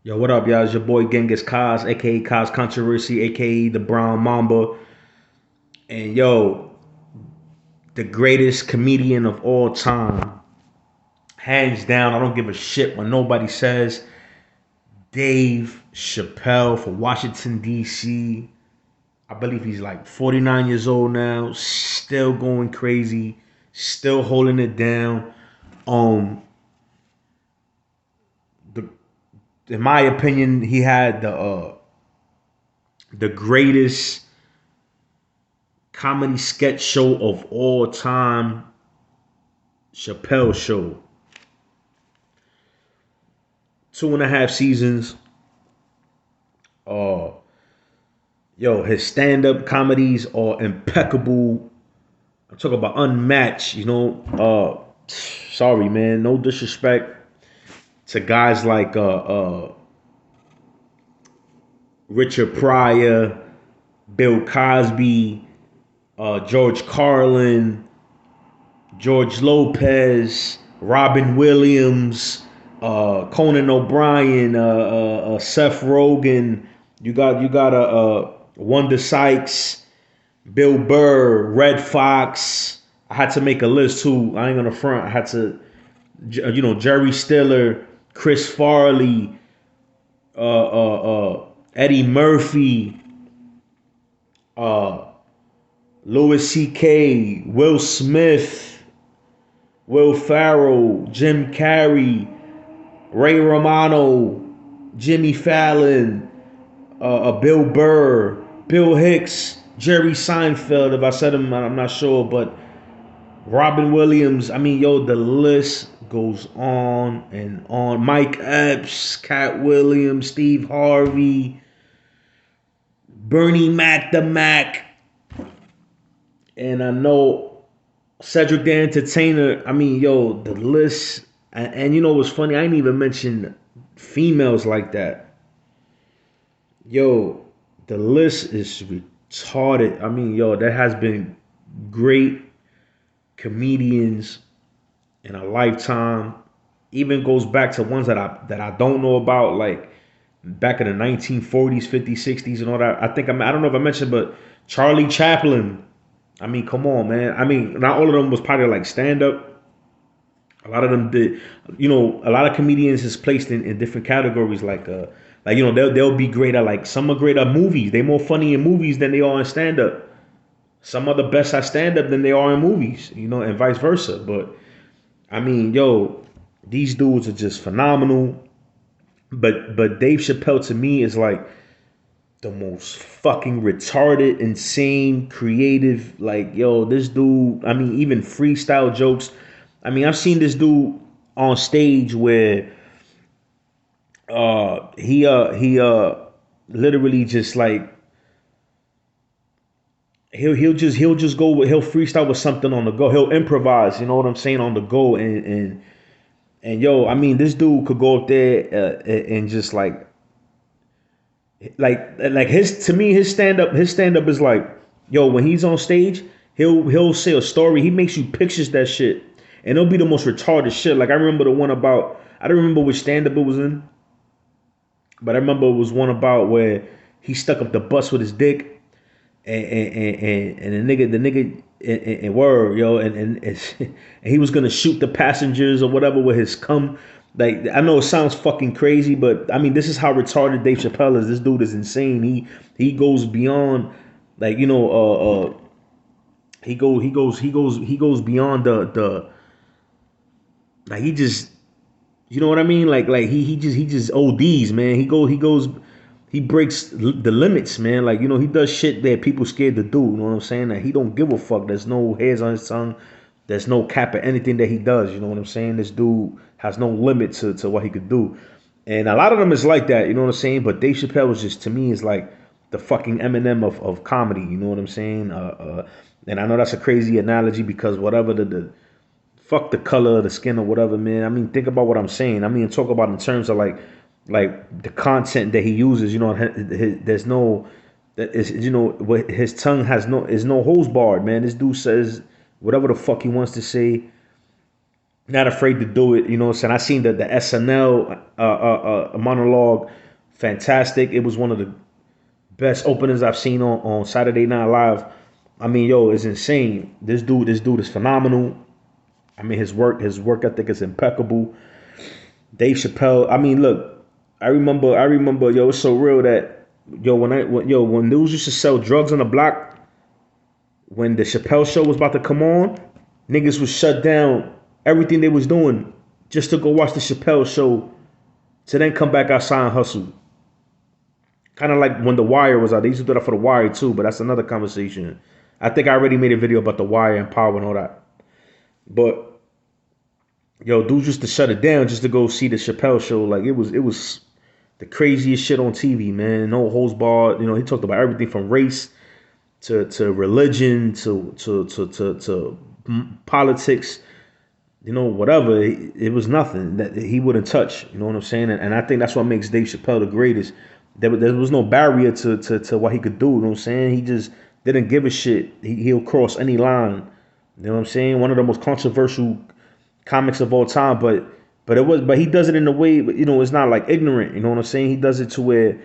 Yo, what up, y'all? It's your boy Genghis Kaz, aka Kaz Controversy, aka the Brown Mamba. And yo, the greatest comedian of all time. Hands down, I don't give a shit what nobody says. Dave Chappelle from Washington, D.C. I believe he's like 49 years old now, still going crazy, still holding it down. Um, the in my opinion, he had the greatest comedy sketch show of all time, Chappelle Show. 2.5 seasons. Uh, his stand-up comedies are impeccable. I'm talking about unmatched. Sorry, man. No disrespect to guys like Richard Pryor, Bill Cosby, George Carlin, George Lopez, Robin Williams, Conan O'Brien, Seth Rogen. You got Wanda Sykes, Bill Burr, Red Fox. I had to make a list too. I ain't gonna front. I had to, Jerry Stiller, Chris Farley, Eddie Murphy, uh, Louis C.K., Will Smith, Will Ferrell, Jim Carrey, Ray Romano, Jimmy Fallon, Bill Burr, Bill Hicks, Jerry Seinfeld. If I said him, I'm not sure, but Robin Williams. I mean, the list goes on and on. Mike Epps, Cat Williams, Steve Harvey, Bernie Mac the Mac, and I know Cedric the Entertainer. I mean, the list. And you know what's funny? I didn't even mention females like that. Yo, the list is retarded. I mean, there has been great comedians in a lifetime. Even goes back to ones that I don't know about, like back in the 1940s, 50s, 60s, and all that. I don't know if I mentioned, but Charlie Chaplin. I mean, come on, man. I mean, not all of them was probably like stand up. A lot of them did. A lot of comedians is placed in different categories. They'll be great at, like, some are great at movies. They're more funny in movies than they are in stand up. Some are the best at stand up than they are in movies. And vice versa. But I mean, these dudes are just phenomenal. But Dave Chappelle to me is like the most fucking retarded, insane, creative. Like, this dude, I mean, even freestyle jokes. I mean, I've seen this dude on stage where he literally just like he'll just he'll freestyle with something on the go. He'll improvise, you know what I'm saying, on the go. And I mean, this dude could go up there and just like his stand up is like, when he's on stage, he'll say a story. He makes you pictures that shit, and it'll be the most retarded shit. Like, I remember the one about, I don't remember which stand up it was in, but I remember it was one about where he stuck up the bus with his dick, and the nigga and word, and he was gonna shoot the passengers or whatever with his cum. Like, I know it sounds fucking crazy, but I mean, this is how retarded Dave Chappelle is. This dude is insane. He goes beyond, like, he goes beyond the like, he just, you know what I mean? Like he just ODs, man. He breaks the limits, man. Like, he does shit that people scared to do. You know what I'm saying? That he don't give a fuck. There's no hairs on his tongue. There's no cap at anything that he does. You know what I'm saying? This dude has no limit to what he could do. And a lot of them is like that. You know what I'm saying? But Dave Chappelle was just, to me, is like the fucking Eminem of comedy. You know what I'm saying? And I know that's a crazy analogy because whatever the fuck the color of the skin or whatever, man. I mean, think about what I'm saying. I mean, talk about in terms of like the content that he uses. There's no, that is, what his tongue is no hose barred, man. This dude says whatever the fuck he wants to say, Not afraid to do it. You know what I'm saying? I seen the SNL monologue, fantastic. It was one of the best openings I've seen on Saturday Night Live. I mean, yo, it's insane. This dude is phenomenal. I mean, his work ethic is impeccable. Dave Chappelle. I mean, look, I remember, yo, it's so real that yo, when dudes used to sell drugs on the block, when the Chappelle show was about to come on, niggas was shut down everything they was doing just to go watch the Chappelle show to then come back outside and hustle. Kind of like when The Wire was out. They used to do that for The Wire too, but that's another conversation. I think I already made a video about The Wire and Power and all that. But yo, dudes used to shut it down just to go see the Chappelle show. Like it was the craziest shit on TV, man. No holds barred. You know, he talked about everything from race to religion to politics. You know, whatever. It was nothing that he wouldn't touch. You know what I'm saying? And I think that's what makes Dave Chappelle the greatest. There was no barrier to what he could do. You know what I'm saying? He just didn't give a shit. He'll cross any line. You know what I'm saying? One of the most controversial comics of all time, but he does it in a way, you know, it's not like ignorant. You know what I'm saying? He does it to where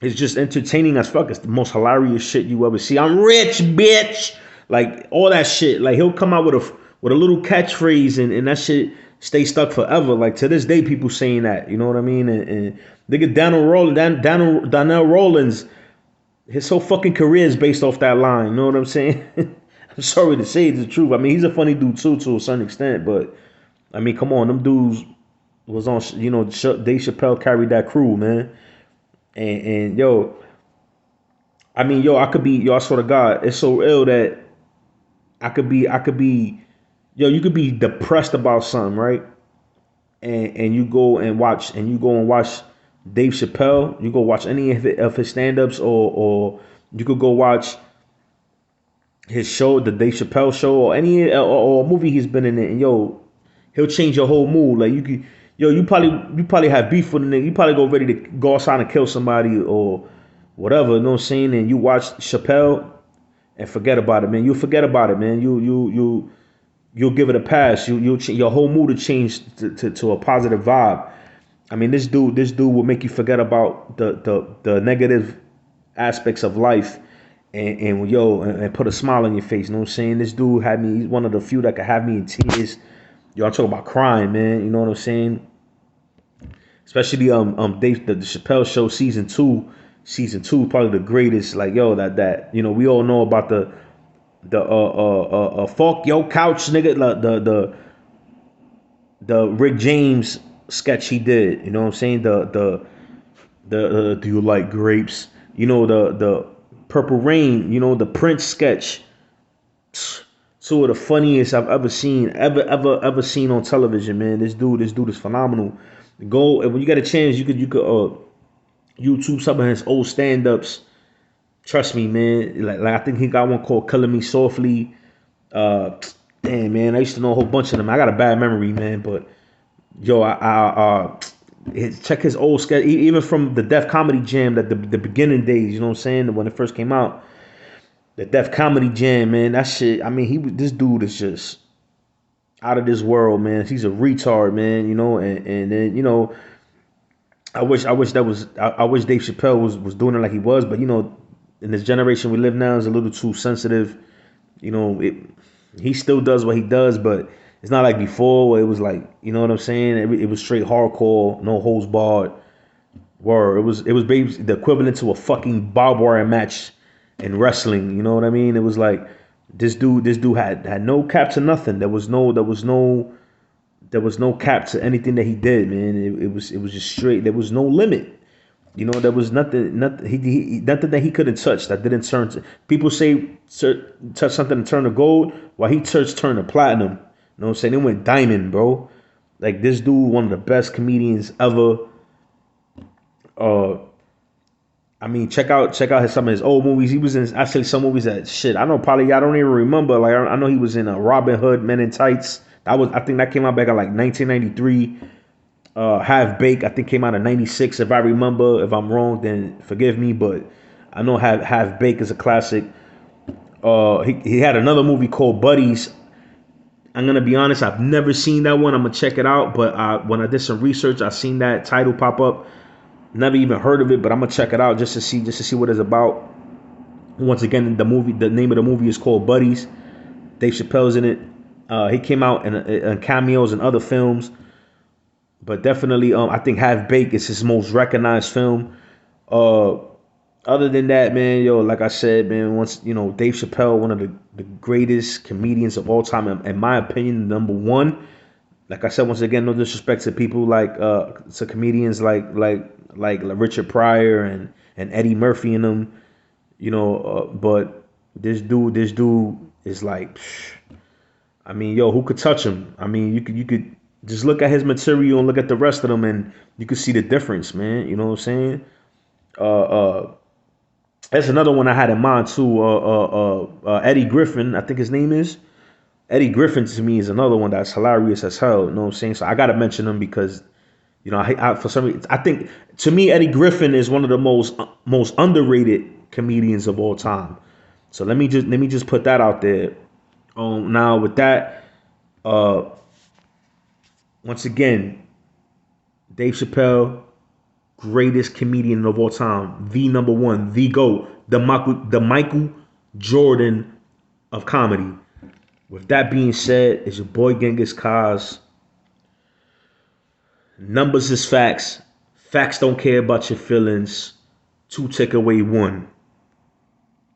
it's just entertaining as fuck. It's the most hilarious shit you ever see. I'm rich, bitch. Like all that shit. Like he'll come out with a little catchphrase and that shit stay stuck forever. Like to this day, people saying that. You know what I mean? And nigga Donnell Rollins, his whole fucking career is based off that line. You know what I'm saying? I'm sorry to say it's the truth. I mean, he's a funny dude too, to a certain extent, but I mean, come on, them dudes was on. You know, Dave Chappelle carried that crew, man. And yo, I mean, yo, I could be, yo, I swear to God, it's so ill that I could be, yo, you could be depressed about something, right? And you go and watch Dave Chappelle. You go watch any of his stand-ups, or you could go watch his show, the Dave Chappelle show, or any or a movie he's been in it, and yo, he'll change your whole mood. Like you could, yo, you probably have beef with a nigga. You probably go ready to go outside and kill somebody or whatever. You know what I'm saying? And you watch Chappelle and forget about it, man. You'll forget about it, man. You'll give it a pass. Your whole mood will change to a positive vibe. I mean, this dude will make you forget about the negative aspects of life and put a smile on your face. You know what I'm saying? This dude had me. He's one of the few that could have me in tears. Yo, I'm talking about crying, man. You know what I'm saying? Especially the Chappelle Show season 2. Season 2 probably the greatest. Like yo, that you know we all know about the fuck yo couch nigga, the Rick James sketch he did. You know what I'm saying? The do you like grapes? You know the Purple Rain. You know the Prince sketch. Two of the funniest I've ever seen on television, man. This dude is phenomenal. Go, and when you get a chance, you could YouTube some of his old stand-ups. Trust me, man. Like I think he got one called "Killing Me Softly." Uh, Damn, man, I used to know a whole bunch of them. I got a bad memory, man, but yo, check his old sketch, even from the Def Comedy Jam, that the beginning days. You know what I'm saying? When it first came out, the Def Comedy Jam, man. That shit. I mean, this dude is just out of this world, man. He's a retard, man. You know, and then you know, I wish Dave Chappelle was doing it like he was, but you know, in this generation we live now is a little too sensitive. You know, he still does what he does, but it's not like before where it was like, you know what I'm saying? It was straight hardcore, no holds barred. Word. It was basically the equivalent to a fucking barbed wire match in wrestling. You know what I mean? It was like this dude had no cap to nothing. There was no cap to anything that he did, man. It was just straight. There was no limit. You know, there was nothing that he couldn't touch that didn't turn to. People say touch something to turn to gold, while he turned to platinum. You know what I'm saying? It went diamond, bro. Like this dude, one of the best comedians ever. Uh, I mean, check out some of his old movies. He was in actually some movies that shit. I know probably I don't even remember. Like I know he was in Robin Hood, Men in Tights. I think that came out back in like 1993. Half Baked, I think came out in '96. If I remember, if I'm wrong, then forgive me. But I know Half Baked is a classic. He had another movie called Buddies. I'm gonna be honest, I've never seen that one. I'm gonna check it out. But when I did some research, I seen that title pop up. Never even heard of it, but I'm gonna check it out just to see what it's about. Once again, the name of the movie is called Buddies. Dave Chappelle's in it. He came out in cameos in other films, but definitely, I think Half Baked is his most recognized film. Uh, Other than that, man, yo, like I said, man, once Dave Chappelle, one of the greatest comedians of all time, in my opinion, number one. Like I said, once again, no disrespect to people to comedians like Richard Pryor and Eddie Murphy and them, but this dude is like, I mean, yo, who could touch him? I mean, you could just look at his material and look at the rest of them, and you could see the difference, man. You know what I'm saying? Uh, uh, that's another one I had in mind too. Eddie Griffin, I think his name is. Eddie Griffin to me is another one that's hilarious as hell. You know what I'm saying? So I gotta mention him because for some reason I think to me Eddie Griffin is one of the most underrated comedians of all time. So let me just put that out there. Now with that, uh, once again, Dave Chappelle, greatest comedian of all time, the number one, the GOAT, the Michael Jordan of comedy. With that being said, it's your boy Genghis Kaz. Numbers is facts. Facts don't care about your feelings. Two take away one.